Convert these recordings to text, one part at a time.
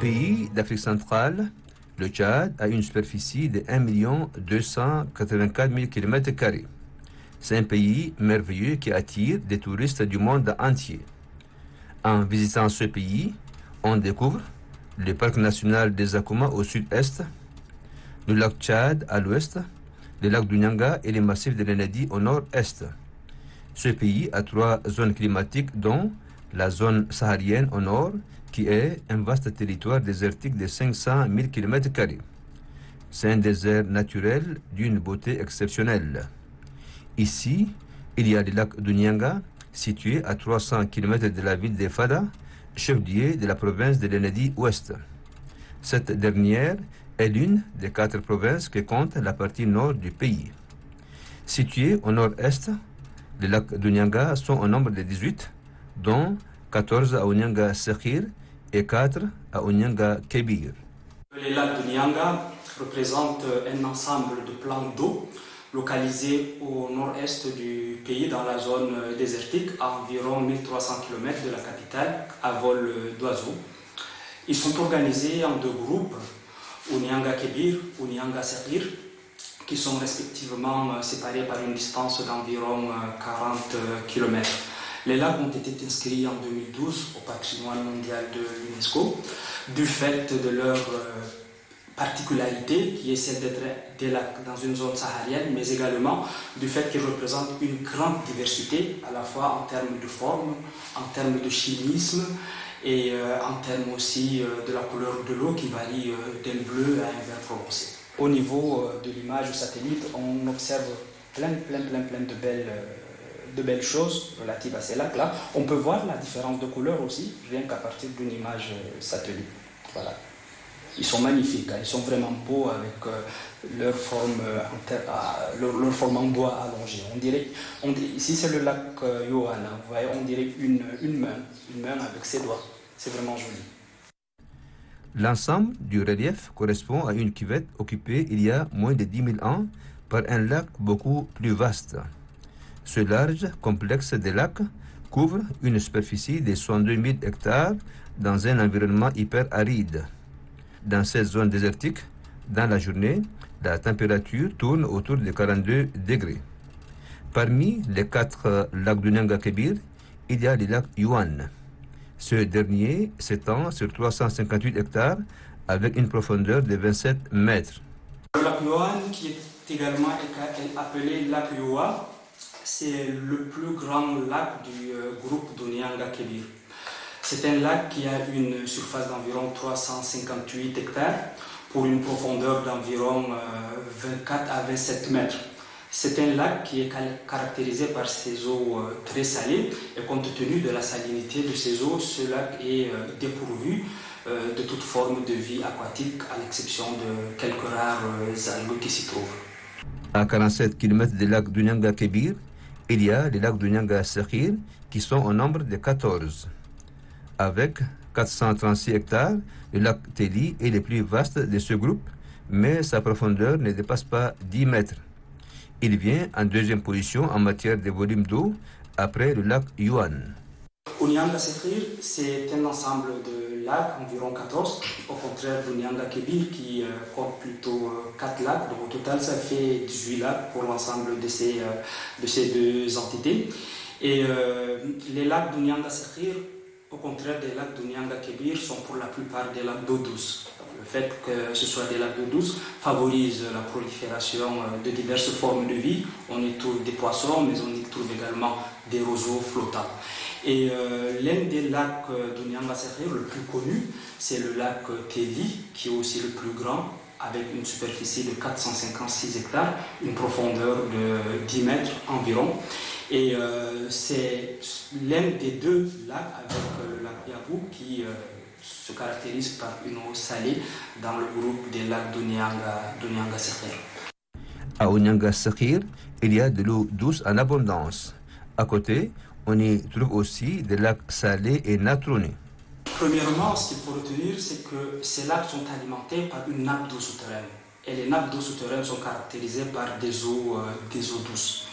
Pays d'Afrique centrale, le Tchad a une superficie de 1 284 000 km². C'est un pays merveilleux qui attire des touristes du monde entier. En visitant ce pays, on découvre le parc national des Akuma au sud-est, le lac Tchad à l'ouest, le lac du Nyanga et les massifs de l'Enedi au nord-est. Ce pays a 3 zones climatiques, dont la zone saharienne au nord, qui est un vaste territoire désertique de 500 000 km². C'est un désert naturel d'une beauté exceptionnelle. Ici, il y a le lac du Nyanga, situé à 300 km de la ville de Fada, chef-lieu de la province de l'Enedi ouest. Cette dernière est l'une des 4 provinces que compte la partie nord du pays. Situé au nord-est, les lacs du Nyanga sont au nombre de 18, dont 14 à Onyanga Sekhir et 4 à Onyanga Kebir. Les lacs du Nyanga représentent un ensemble de plans d'eau localisés au nord-est du pays dans la zone désertique à environ 1300 km de la capitale à vol d'oiseau. Ils sont organisés en 2 groupes, Onyanga Kebir, Onyanga Sekhir, qui sont respectivement séparés par une distance d'environ 40 km. Les lacs ont été inscrits en 2012 au patrimoine mondial de l'UNESCO du fait de leur particularité qui est celle d'être des lacs dans une zone saharienne, mais également du fait qu'ils représentent une grande diversité à la fois en termes de forme, en termes de chimisme et en termes aussi de la couleur de l'eau qui varie d'un bleu à un vert prononcé. Au niveau de l'image satellite, on observe plein de belles choses relatives à ces lacs-là. On peut voir la différence de couleur aussi, rien qu'à partir d'une image satellite. Voilà. Ils sont magnifiques, hein. Ils sont vraiment beaux avec leur forme en bois allongé. Ici c'est le lac Yohan, hein. Vous voyez, on dirait une main avec ses doigts. C'est vraiment joli. L'ensemble du relief correspond à une cuvette occupée il y a moins de 10 000 ans par un lac beaucoup plus vaste. Ce large complexe de lacs couvre une superficie de 62 000 hectares dans un environnement hyper aride. Dans cette zone désertique, dans la journée, la température tourne autour de 42 degrés. Parmi les 4 lacs du Nyanga Kebir, il y a le lac Yuan. Ce dernier s'étend sur 358 hectares avec une profondeur de 27 mètres. Le lac Yuan, qui est également appelé lac Yoa, c'est le plus grand lac du groupe du Nyanga Kebir. C'est un lac qui a une surface d'environ 358 hectares pour une profondeur d'environ 24 à 27 mètres. C'est un lac qui est caractérisé par ses eaux très salées et compte tenu de la salinité de ces eaux, ce lac est dépourvu de toute forme de vie aquatique à l'exception de quelques rares algues qui s'y trouvent. À 47 km du lac du Nyanga Kebir, il y a les lacs du Nyanga Sekhir qui sont au nombre de 14. Avec 436 hectares, le lac Teli est le plus vaste de ce groupe, mais sa profondeur ne dépasse pas 10 mètres. Il vient en 2e position en matière de volume d'eau après le lac Yuan. Onyanga Sekhir, c'est un ensemble de lacs, environ 14, au contraire de Onyanga Kebir qui compte plutôt 4 lacs. Donc au total, ça fait 18 lacs pour l'ensemble de ces 2 entités. Et les lacs d'Onyanga Sekhir, au contraire des lacs d'Onyanga Kebir, sont pour la plupart des lacs d'eau douce. Le fait que ce soit des lacs d'eau douce favorise la prolifération de diverses formes de vie. On y trouve des poissons, mais on y trouve également des roseaux flottants. Et l'un des lacs d'Onyanga Sekhir, le plus connu, c'est le lac Teli, qui est aussi le plus grand, avec une superficie de 456 hectares, une profondeur de 10 mètres environ. Et c'est l'un des 2 lacs avec le lac Yabou qui se caractérise par une eau salée dans le groupe des lacs d'Onyanga Sekhir. À Onyanga Sekhir, il y a de l'eau douce en abondance. À côté, on y trouve aussi des lacs salés et natronés. Premièrement, ce qu'il faut retenir, c'est que ces lacs sont alimentés par une nappe d'eau souterraine. Et les nappes d'eau souterraines sont caractérisées par des eaux douces.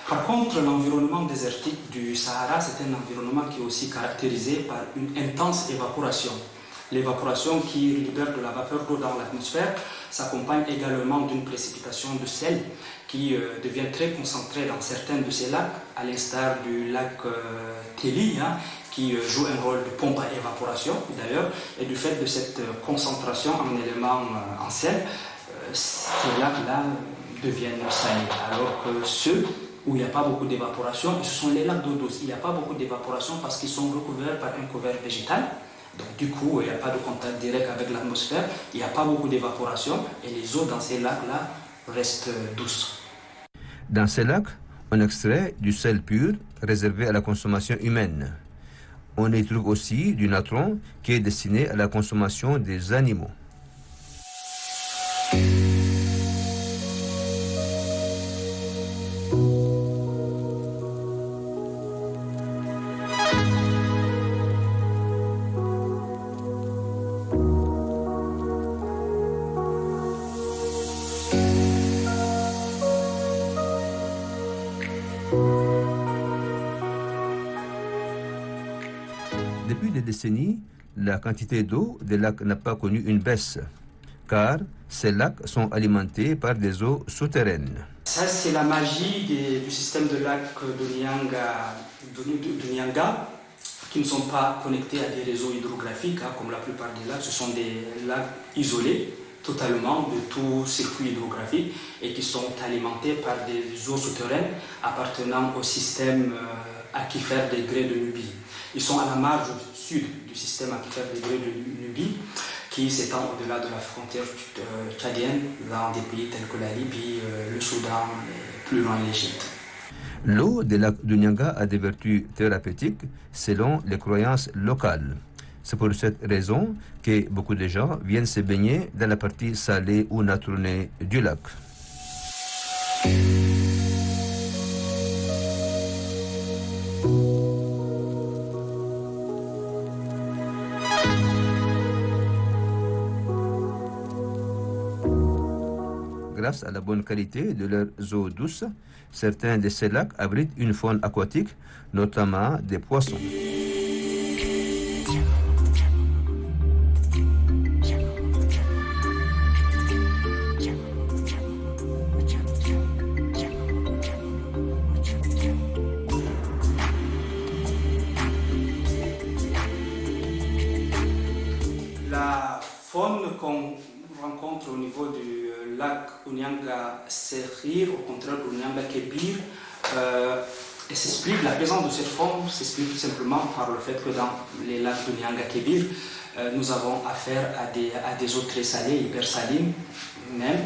Par contre, l'environnement désertique du Sahara, c'est un environnement qui est aussi caractérisé par une intense évaporation. L'évaporation qui libère de la vapeur d'eau dans l'atmosphère s'accompagne également d'une précipitation de sel qui devient très concentrée dans certains de ces lacs, à l'instar du lac Téli, qui joue un rôle de pompe à évaporation d'ailleurs, et du fait de cette concentration en éléments en sel, ces lacs-là deviennent salés, alors que ceux où il n'y a pas beaucoup d'évaporation, ce sont les lacs d'eau douce. Il n'y a pas beaucoup d'évaporation parce qu'ils sont recouverts par un couvert végétal. Donc du coup, il n'y a pas de contact direct avec l'atmosphère, il n'y a pas beaucoup d'évaporation et les eaux dans ces lacs-là restent douces. Dans ces lacs, on extrait du sel pur réservé à la consommation humaine. On y trouve aussi du natron qui est destiné à la consommation des animaux. Depuis des décennies, la quantité d'eau des lacs n'a pas connu une baisse, car ces lacs sont alimentés par des eaux souterraines. Ça, c'est la magie du système de lacs de Nyanga, qui ne sont pas connectés à des réseaux hydrographiques, comme la plupart des lacs. Ce sont des lacs isolés totalement de tout circuit hydrographique et qui sont alimentés par des eaux souterraines appartenant au système aquifère des grès de Nubie. Ils sont à la marge sud du système aquifère des grès de Nubie qui s'étend au-delà de la frontière tchadienne dans des pays tels que la Libye, le Soudan et plus loin l'Égypte. L'eau des lacs du Nyanga a des vertus thérapeutiques selon les croyances locales. C'est pour cette raison que beaucoup de gens viennent se baigner dans la partie salée ou natronnée du lac. Grâce à la bonne qualité de leurs eaux douces, certains de ces lacs abritent une faune aquatique, notamment des poissons. La faune qu'on rencontre au niveau du lac Unyanga Serir, au contraire de Unyanga Kebir, la présence de cette faune s'explique tout simplement par le fait que dans les lacs d'Unyanga Kebir, nous avons affaire à des eaux très salées, hyper salines même,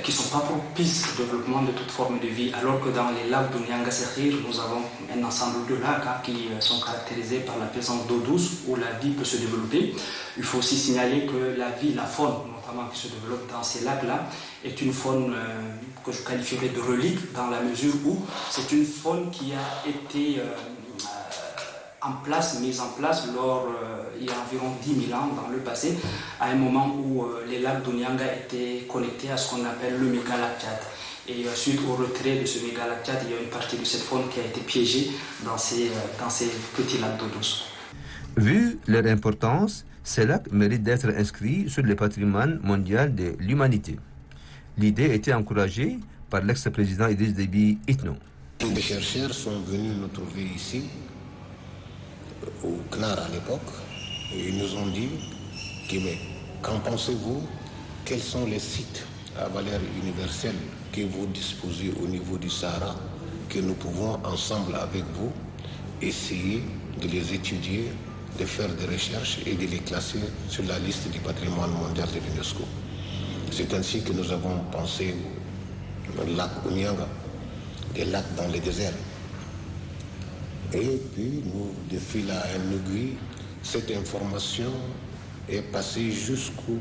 qui ne sont pas propices au développement de toute forme de vie, alors que dans les lacs d'Unyanga Serir, nous avons un ensemble de lacs qui sont caractérisés par la présence d'eau douce où la vie peut se développer. Il faut aussi signaler que la vie, la faune notamment qui se développe dans ces lacs-là, est une faune que je qualifierais de relique dans la mesure où c'est une faune qui a été mise en place il y a environ 10 000 ans dans le passé, à un moment où les lacs d'Unyanga étaient connectés à ce qu'on appelle le mégalactite. Et suite au retrait de ce mégalactite, il y a une partie de cette faune qui a été piégée dans ces petits lacs d'eau douce. Vu leur importance, ces lacs méritent d'être inscrits sur le patrimoine mondial de l'humanité. L'idée était encouragée par l'ex-président Idriss Déby Itno. Des chercheurs sont venus nous trouver ici, au CNAR à l'époque, et ils nous ont dit qu'en pensez-vous, quels sont les sites à valeur universelle que vous disposez au niveau du Sahara, que nous pouvons ensemble avec vous essayer de les étudier, de faire des recherches et de les classer sur la liste du patrimoine mondial de l'UNESCO. C'est ainsi que nous avons pensé au lac Unyanga, des lacs dans le désert. Et puis, de fil à aiguille, cette information est passée jusqu'au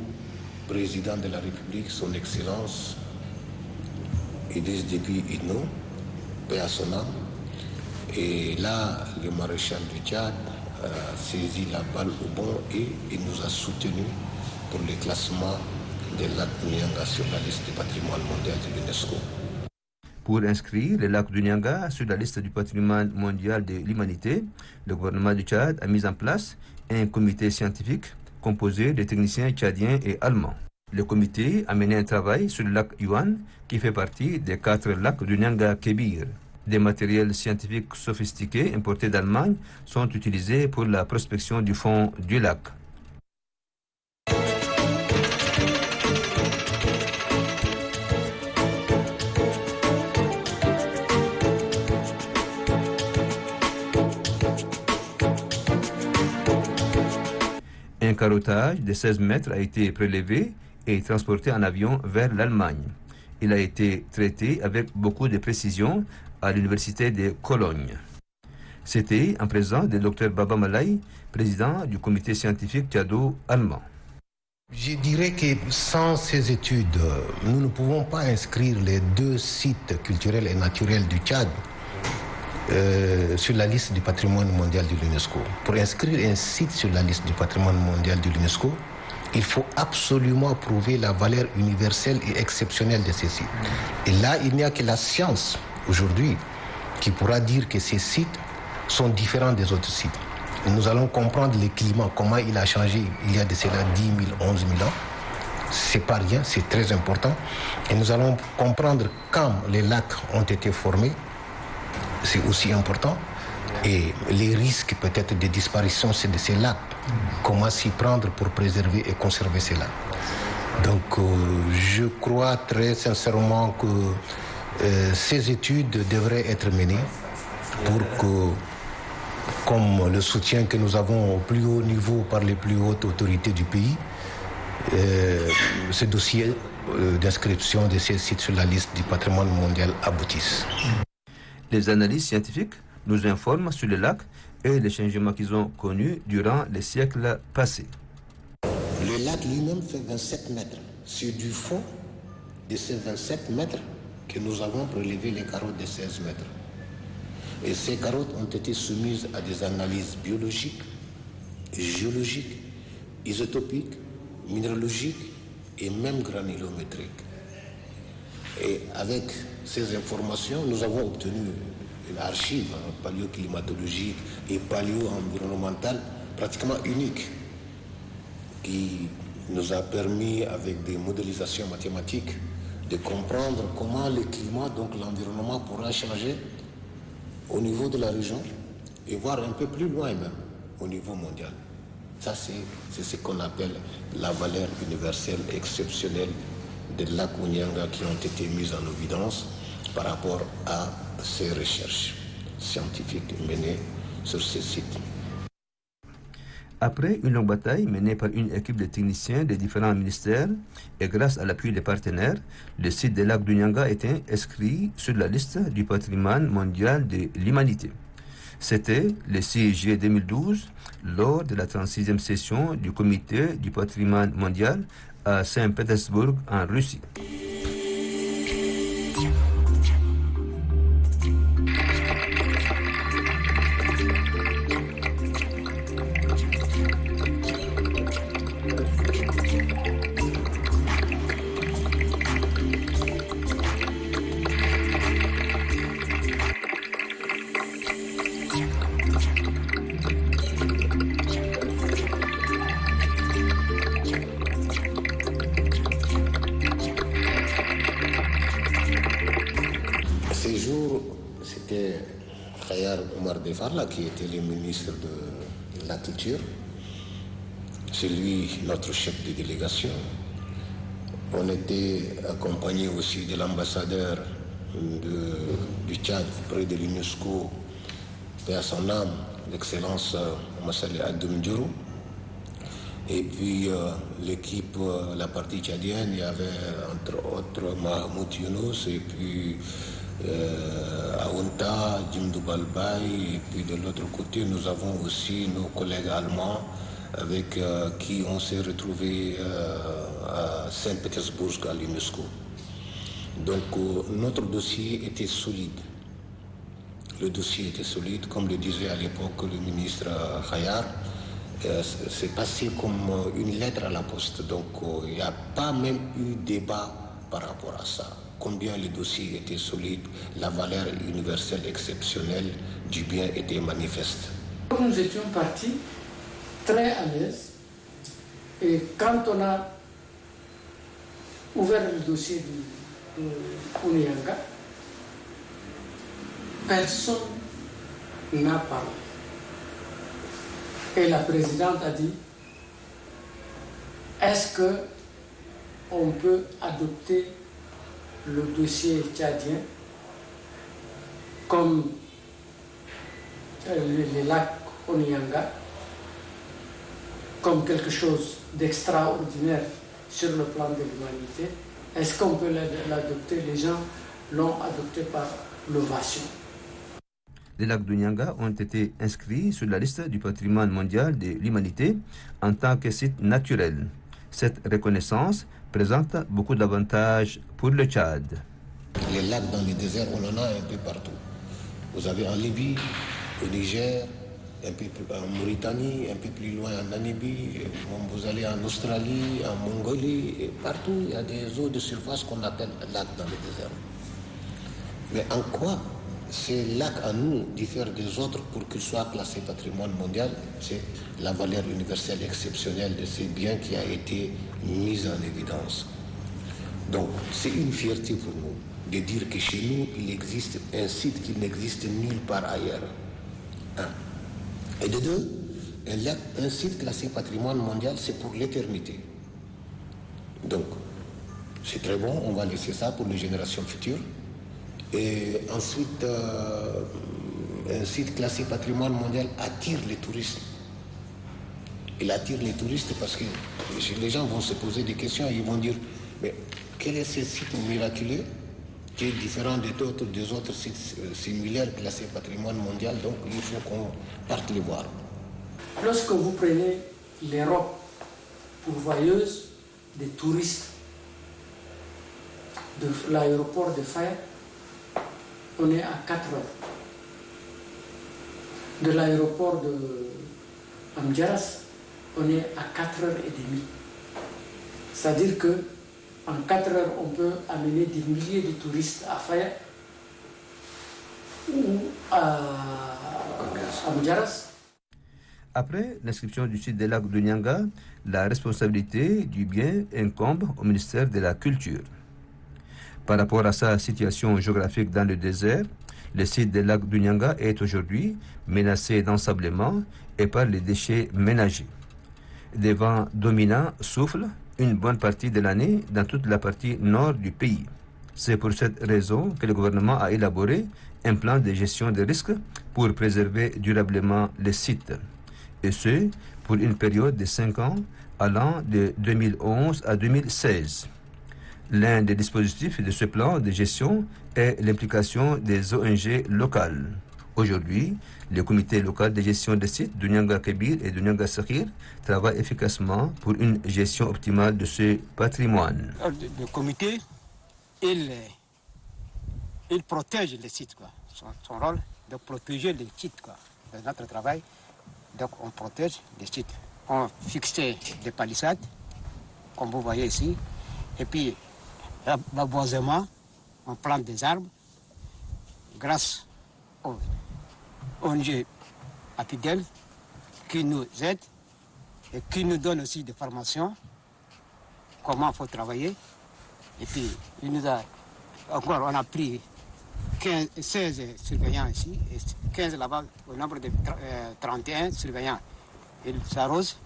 président de la République, son Excellence Idriss Déby Itno, paix à son âme. Et là, le maréchal du Tchad a saisi la balle au bon et il nous a soutenus pour le classement des lacs Unyanga sur la liste du patrimoine mondial de l'UNESCO. Pour inscrire les lacs du Nyanga sur la liste du patrimoine mondial de l'humanité, le gouvernement du Tchad a mis en place un comité scientifique composé de techniciens tchadiens et allemands. Le comité a mené un travail sur le lac Yuan, qui fait partie des 4 lacs du Nyanga Kébir. Des matériels scientifiques sophistiqués importés d'Allemagne sont utilisés pour la prospection du fond du lac. Un carottage de 16 mètres a été prélevé et transporté en avion vers l'Allemagne. Il a été traité avec beaucoup de précision à l'université de Cologne. C'était en présence du Dr Baba Malai, président du comité scientifique tchado-allemand. Je dirais que sans ces études, nous ne pouvons pas inscrire les 2 sites culturels et naturels du Tchad sur la liste du patrimoine mondial de l'UNESCO. Pour inscrire un site sur la liste du patrimoine mondial de l'UNESCO, il faut absolument prouver la valeur universelle et exceptionnelle de ces sites. Et là, il n'y a que la science, aujourd'hui, qui pourra dire que ces sites sont différents des autres sites. Nous allons comprendre le climat, comment il a changé il y a de cela 10 000, 11 000 ans. C'est pas rien, c'est très important. Et nous allons comprendre quand les lacs ont été formés, c'est aussi important. Et les risques peut-être de disparition de ces lacs, comment s'y prendre pour préserver et conserver ces lacs. Donc je crois très sincèrement que ces études devraient être menées pour que, comme le soutien que nous avons au plus haut niveau par les plus hautes autorités du pays, ce dossier d'inscription de ces sites sur la liste du patrimoine mondial aboutisse. Les analyses scientifiques nous informent sur les lacs et les changements qu'ils ont connus durant les siècles passés. Le lac lui-même fait 27 mètres. C'est du fond de ces 27 mètres que nous avons prélevé les carottes de 16 mètres. Et ces carottes ont été soumises à des analyses biologiques, géologiques, isotopiques, minéralogiques et même granulométriques. Et avec ces informations, nous avons obtenu une archive paléoclimatologique et paléo-environnementale pratiquement unique qui nous a permis, avec des modélisations mathématiques, de comprendre comment le climat, donc l'environnement, pourra changer au niveau de la région et voir un peu plus loin même, au niveau mondial. Ça, c'est ce qu'on appelle la valeur universelle exceptionnelle des lacs Nyanga qui ont été mis en évidence par rapport à ces recherches scientifiques menées sur ces sites. Après une longue bataille menée par une équipe de techniciens des différents ministères et grâce à l'appui des partenaires, le site des lacs du Nyanga était inscrit sur la liste du patrimoine mondial de l'humanité. C'était le 6 juillet 2012, lors de la 36e session du comité du patrimoine mondial à Saint-Pétersbourg en Russie. C'était Khayar Omar Defarla qui était le ministre de la Culture. C'est lui notre chef de délégation. On était accompagné aussi de l'ambassadeur du Tchad près de l'UNESCO, et à son âme, l'excellence Massali Adoumdjourou. Et puis l'équipe, la partie tchadienne, il y avait entre autres Mahmoud Younous et puis Aounta, Jimdou Balbaï, et puis de l'autre côté nous avons aussi nos collègues allemands avec qui on s'est retrouvés à Saint-Pétersbourg à l'UNESCO. Donc notre dossier était solide. Le dossier était solide, comme le disait à l'époque le ministre Khayar. C'est passé comme une lettre à la poste, donc il n'y a pas même eu débat par rapport à ça. Combien le dossier était solide, la valeur universelle exceptionnelle du bien était manifeste. Nous étions partis très à l'aise Et quand on a ouvert le dossier de Kunianga, personne n'a parlé. Et la présidente a dit, est-ce qu'on peut adopter le dossier tchadien comme les lacs Kunianga, comme quelque chose d'extraordinaire sur le plan de l'humanité? Est-ce qu'on peut l'adopter? Les gens l'ont adopté par l'ovation. Les lacs du Nyanga ont été inscrits sur la liste du patrimoine mondial de l'humanité en tant que site naturel. Cette reconnaissance présente beaucoup d'avantages pour le Tchad. Les lacs dans les déserts, on en a un peu partout. Vous avez en Libye, au Niger, un peu en Mauritanie, un peu plus loin en Namibie, vous allez en Australie, en Mongolie, et partout il y a des eaux de surface qu'on appelle lacs dans le désert. Mais en quoi ces lacs à nous diffèrent des autres pour qu'ils soient classés patrimoine mondial? C'est la valeur universelle exceptionnelle de ces biens qui a été mise en évidence. Donc c'est une fierté pour nous de dire que chez nous il existe un site qui n'existe nulle part ailleurs. Et de deux, un site classé patrimoine mondial, c'est pour l'éternité. Donc, c'est très bon, on va laisser ça pour les générations futures. Et ensuite, un site classé patrimoine mondial attire les touristes. Il attire les touristes parce que les gens vont se poser des questions et ils vont dire, mais quel est ce site miraculeux qui est différent des autres sites similaires classés patrimoine mondial, donc il faut qu'on parte les voir. Lorsque vous prenez les robes pourvoyeuses des touristes de l'aéroport de Faya, on est à 4 heures. De l'aéroport de Amdjaras, on est à 4h30. C'est-à-dire que en 4 heures, on peut amener des milliers de touristes à Faya ou à Amdjaras. Après l'inscription du site des lacs de Nyanga, la responsabilité du bien incombe au ministère de la Culture. Par rapport à sa situation géographique dans le désert, le site des lacs du Nyanga est aujourd'hui menacé d'ensablement et par les déchets ménagers. Des vents dominants soufflent une bonne partie de l'année dans toute la partie nord du pays. C'est pour cette raison que le gouvernement a élaboré un plan de gestion des risques pour préserver durablement les sites. Et ce, pour une période de 5 ans allant de 2011 à 2016. L'un des dispositifs de ce plan de gestion est l'implication des ONG locales. Aujourd'hui, le comité local de gestion des sites de Nyanga Kebir et de Nyanga Sakhir travaille efficacement pour une gestion optimale de ce patrimoine. Le comité, il protège les sites, quoi. Son rôle de protéger les sites, quoi. C'est notre travail. Donc on protège les sites. On fixe des palissades, comme vous voyez ici. Et puis, l'aboisement, on plante des arbres. Grâce aux ONG APIDEL qui nous aident et qui nous donnent aussi des formations, comment il faut travailler. Et puis, on a pris 16 surveillants ici, et 15 là-bas, au nombre de 31 surveillants. Ils s'arrosent.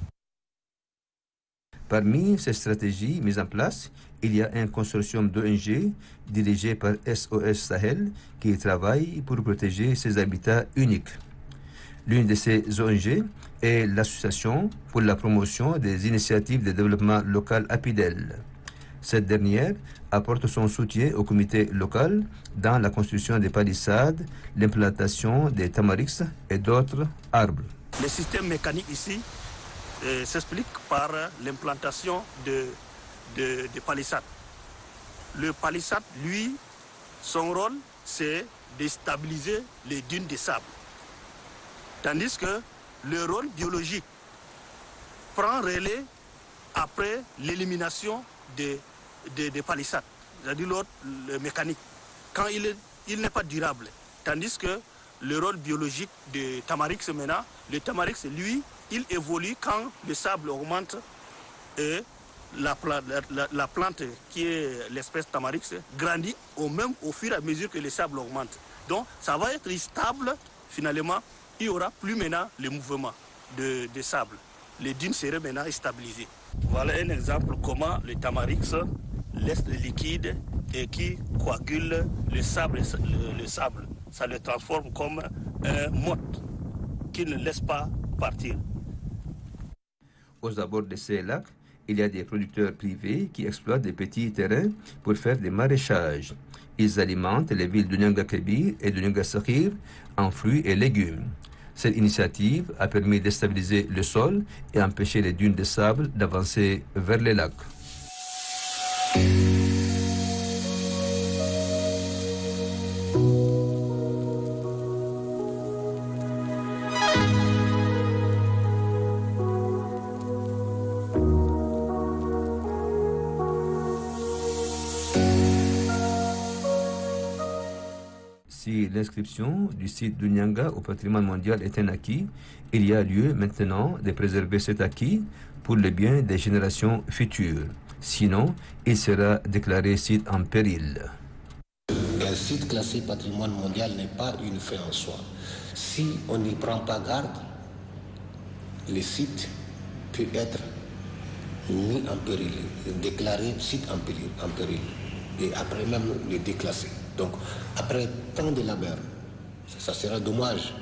Parmi ces stratégies mises en place, il y a un consortium d'ONG dirigé par SOS Sahel qui travaille pour protéger ces habitats uniques. L'une de ces ONG est l'Association pour la promotion des initiatives de développement local APIDEL. Cette dernière apporte son soutien au comité local dans la construction des palissades, l'implantation des tamarix et d'autres arbres. Le système mécanique ici s'explique par l'implantation de palissades. Le palissade, lui, son rôle, c'est de stabiliser les dunes de sable. Tandis que le rôle biologique prend relais après l'élimination des palissades, c'est-à-dire le mécanique, quand il n'est pas durable. Tandis que le rôle biologique de tamarix maintenant, le tamarix, lui, il évolue quand le sable augmente et la plante qui est l'espèce tamarix grandit au fur et à mesure que les sables augmentent. Donc ça va être stable, finalement, il n'y aura plus maintenant le mouvement de sable. Les dunes seraient maintenant stabilisées. Voilà un exemple comment le tamarix laisse le liquide et qui coagule le sable. Ça le transforme comme un motte qui ne laisse pas partir. Aux abords de ces lacs, il y a des producteurs privés qui exploitent des petits terrains pour faire des maraîchages. Ils alimentent les villes de Nyanga Kebir et de Nyanga Sakhir en fruits et légumes. Cette initiative a permis de stabiliser le sol et empêcher les dunes de sable d'avancer vers les lacs. Si l'inscription du site du Nyanga au patrimoine mondial est un acquis, il y a lieu maintenant de préserver cet acquis pour le bien des générations futures. Sinon, il sera déclaré site en péril. Un site classé patrimoine mondial n'est pas une fin en soi. Si on n'y prend pas garde, le site peut être mis en péril, déclaré site en péril, et après même le déclasser. Donc, après tant de labeur, ça sera dommage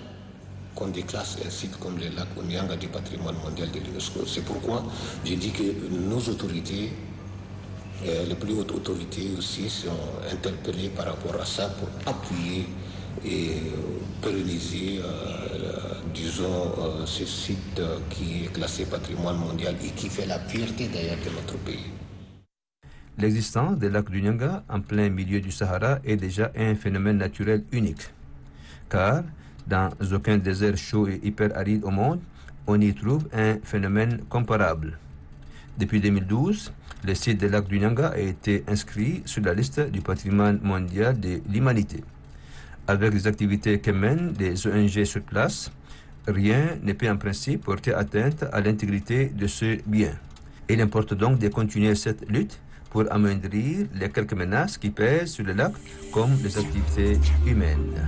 qu'on déclasse un site comme le lac Nyanga du patrimoine mondial de l'UNESCO. C'est pourquoi j'ai dit que nos autorités, les plus hautes autorités aussi, sont interpellées par rapport à ça pour appuyer et pérenniser, disons, ce site qui est classé patrimoine mondial et qui fait la fierté d'ailleurs de notre pays. L'existence des lacs du Nyanga en plein milieu du Sahara est déjà un phénomène naturel unique. Car dans aucun désert chaud et hyper-aride au monde, on y trouve un phénomène comparable. Depuis 2012, le site des lacs du Nyanga a été inscrit sur la liste du patrimoine mondial de l'humanité. Avec les activités que mènent les ONG sur place, rien ne peut en principe porter atteinte à l'intégrité de ce bien. Il importe donc de continuer cette lutte pour amoindrir les quelques menaces qui pèsent sur le lac, comme les activités humaines.